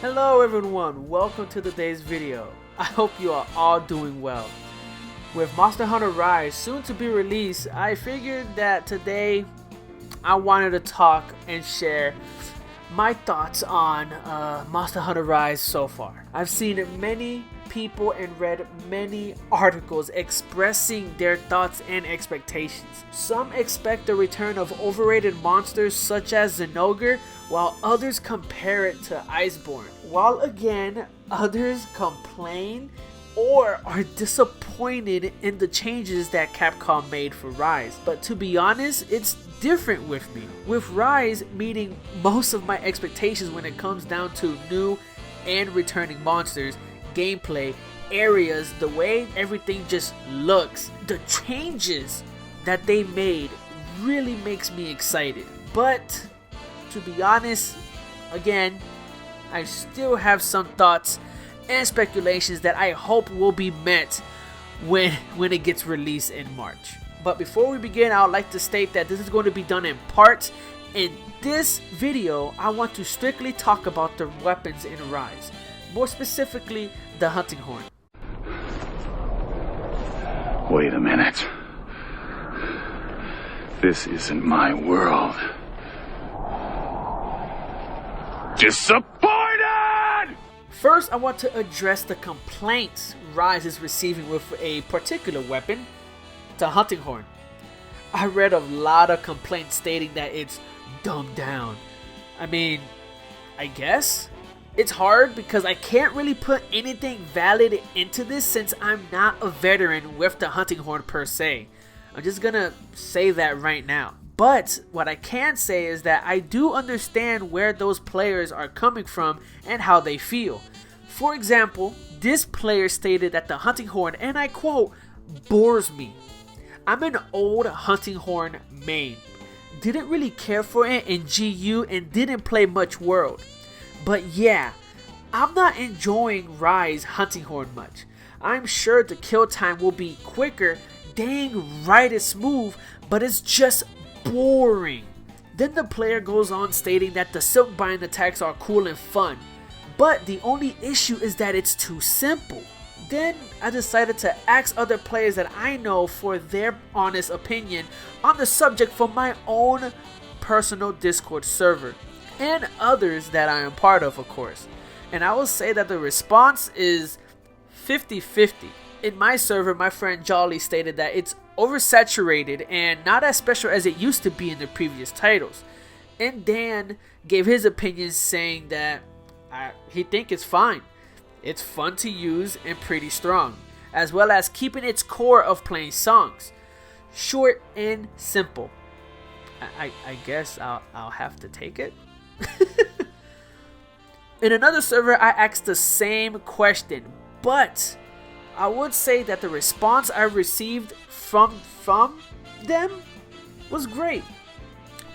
Hello everyone, welcome to today's video. I hope you are all doing well. With Monster Hunter Rise soon to be released, I figured that today I wanted to talk and share my thoughts on Monster Hunter Rise so far. I've seen many people and read many articles expressing their thoughts and expectations. Some expect the return of overrated monsters such as Zinogre, while others compare it to Iceborne. While again, others complain or are disappointed in the changes that Capcom made for Rise. But to be honest, it's different with me. With Rise meeting most of my expectations when it comes down to new and returning monsters, gameplay, areas, the way everything just looks, the changes that they made really makes me excited. But to be honest, again, I still have some thoughts and speculations that I hope will be met when it gets released in March. But before we begin, I would like to state that this is going to be done in parts. In this video, I want to strictly talk about the weapons in Rise. More specifically, the hunting horn. Wait a minute. This isn't my world. Disappointed! First, I want to address the complaints Rise is receiving with a particular weapon, the hunting horn. I read a lot of complaints stating that it's dumbed down. I mean, I guess? It's hard because I can't really put anything valid into this since I'm not a veteran with the hunting horn per se. I'm just gonna say that right now. But what I can say is that I do understand where those players are coming from and how they feel. For example, this player stated that the hunting horn, and I quote, bores me. I'm an old hunting horn main. Didn't really care for it in GU and didn't play much World. But yeah, I'm not enjoying Rise hunting horn much. I'm sure the kill time will be quicker, dang right it's smooth, but it's just boring. Then the player goes on stating that the silk bind attacks are cool and fun, but the only issue is that it's too simple. Then I decided to ask other players that I know for their honest opinion on the subject for my own personal Discord server, and others that I am part of course. And I will say that the response is 50-50. In my server, my friend Jolly stated that it's oversaturated and not as special as it used to be in the previous titles. And Dan gave his opinion saying that he thinks it's fine. It's fun to use and pretty strong, as well as keeping its core of playing songs. Short and simple. I guess I'll have to take it. In another server, I asked the same question, but I would say that the response I received from them was great.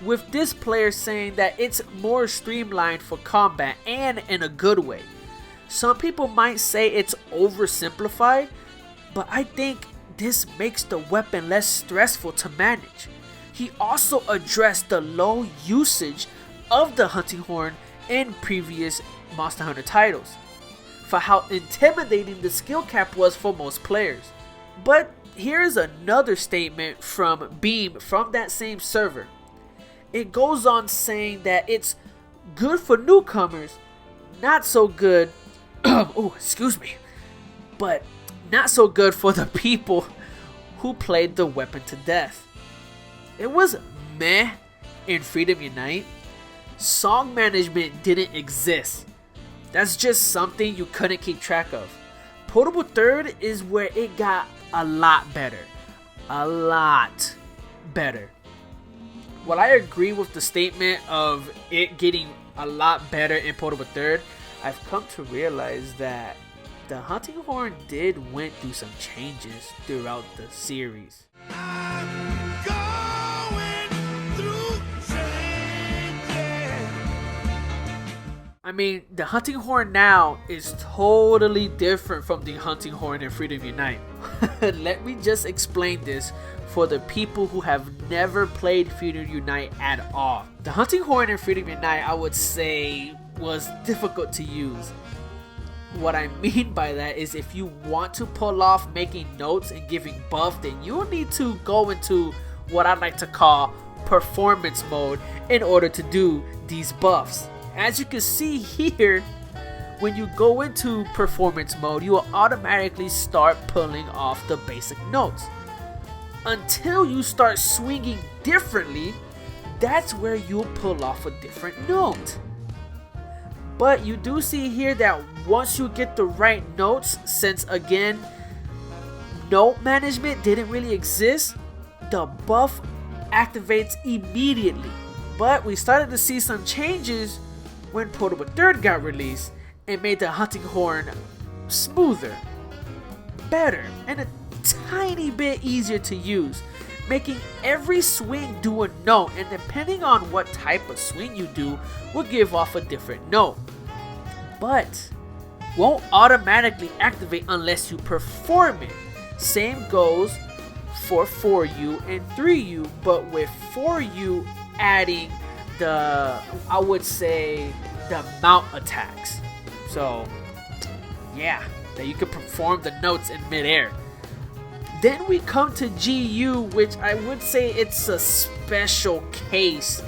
With this player saying that it's more streamlined for combat and in a good way. Some people might say it's oversimplified, but I think this makes the weapon less stressful to manage. He also addressed the low usage of the hunting horn in previous Monster Hunter titles, for how intimidating the skill cap was for most players. But here's another statement from Beam from that same server. It goes on saying that it's good for newcomers, not so good, but not so good for the people who played the weapon to death. It was meh in Freedom Unite. Song management didn't exist. That's just something you couldn't keep track of. Potable Third is where it got a lot better. A lot better. While I agree with the statement of it getting a lot better in Potable Third, I've come to realize that the hunting horn did went through some changes throughout the series. I mean, the hunting horn now is totally different from the hunting horn in Freedom Unite. Let me just explain this for the people who have never played Freedom Unite at all. The hunting horn in Freedom Unite, I would say, was difficult to use. What I mean by that is if you want to pull off making notes and giving buff, then you'll need to go into what I like to call performance mode in order to do these buffs. As you can see here, when you go into performance mode, you will automatically start pulling off the basic notes. Until you start swinging differently, that's where you'll pull off a different note. But you do see here that once you get the right notes, since again, note management didn't really exist, the buff activates immediately. But we started to see some changes when Portable Third got released and made the hunting horn smoother, better, and a tiny bit easier to use, making every swing do a note, and depending on what type of swing you do will give off a different note. But won't automatically activate unless you perform it. Same goes for 4U and 3U, but with 4U adding the, I would say, the mount attacks. So yeah, that you can perform the notes in midair. Then we come to GU, which I would say it's a special case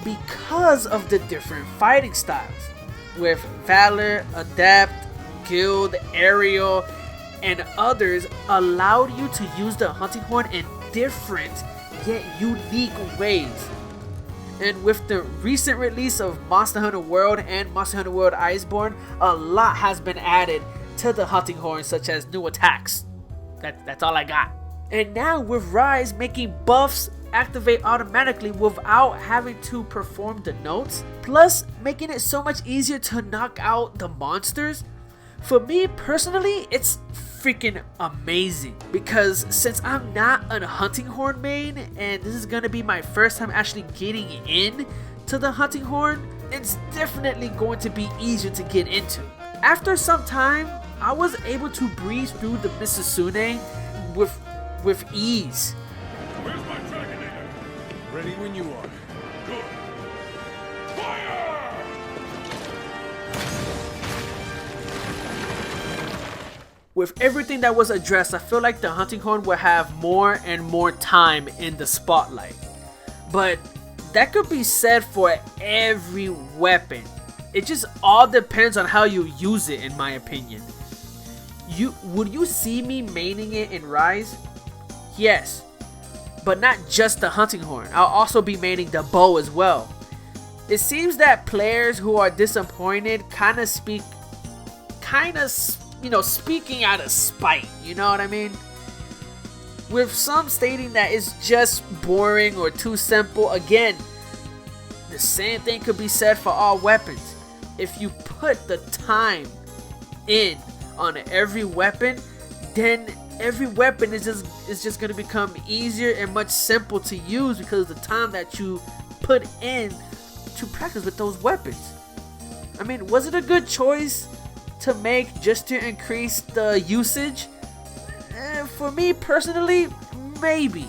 because of the different fighting styles. With Valor, Adept, Guild, Aerial, and others allowed you to use the hunting horn in different yet unique ways. And with the recent release of Monster Hunter World and Monster Hunter World Iceborne, a lot has been added to the hunting horn, such as new attacks. That's all I got. And now with Rise making buffs activate automatically without having to perform the notes, plus making it so much easier to knock out the monsters, for me personally, it's freaking amazing. Because since I'm not a hunting horn main, and this is gonna be my first time actually getting in to the hunting horn, it's definitely going to be easier to get into. After some time, I was able to breeze through the Misasune with ease. Where's my Dragonator? Ready when you are. Good. Fire! With everything that was addressed, I feel like the hunting horn will have more and more time in the spotlight. But that could be said for every weapon. It just all depends on how you use it, in my opinion. Would you see me maining it in Rise? Yes, but not just the hunting horn. I'll also be maining the bow as well. It seems that players who are disappointed speaking out of spite, you know what I mean? With some stating that it's just boring or too simple. Again, the same thing could be said for all weapons. If you put the time in on every weapon, then every weapon is just going to become easier and much simple to use because of the time that you put in to practice with those weapons. I mean, was it a good choice to make just to increase the usage? For me personally, maybe.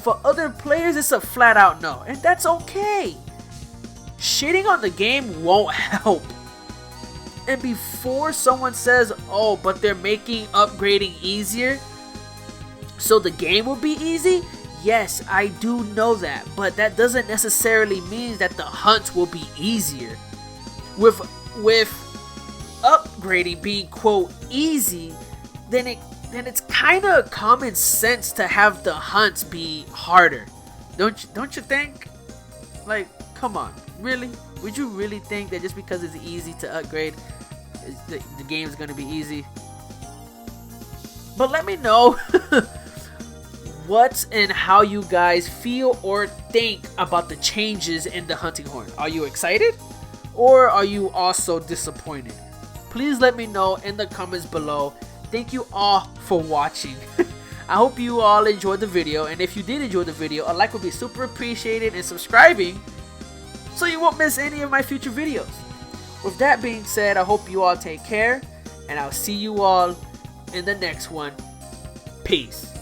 For other players, it's a flat out no, and that's okay. Shitting on the game won't help. And before someone says, oh, but they're making upgrading easier, so the game will be easy, yes, I do know that, but that doesn't necessarily mean that the hunts will be easier. With upgrading being quote easy, then it's kind of common sense to have the hunts be harder. Don't you think? Like, come on, really? Would you really think that just because it's easy to upgrade, the game is going to be easy? But let me know what and how you guys feel or think about the changes in the hunting horn. Are you excited? Or are you also disappointed? Please let me know in the comments below. Thank you all for watching. I hope you all enjoyed the video, and if you did enjoy the video, a like would be super appreciated, and subscribing so you won't miss any of my future videos. With that being said, I hope you all take care, and I'll see you all in the next one. Peace.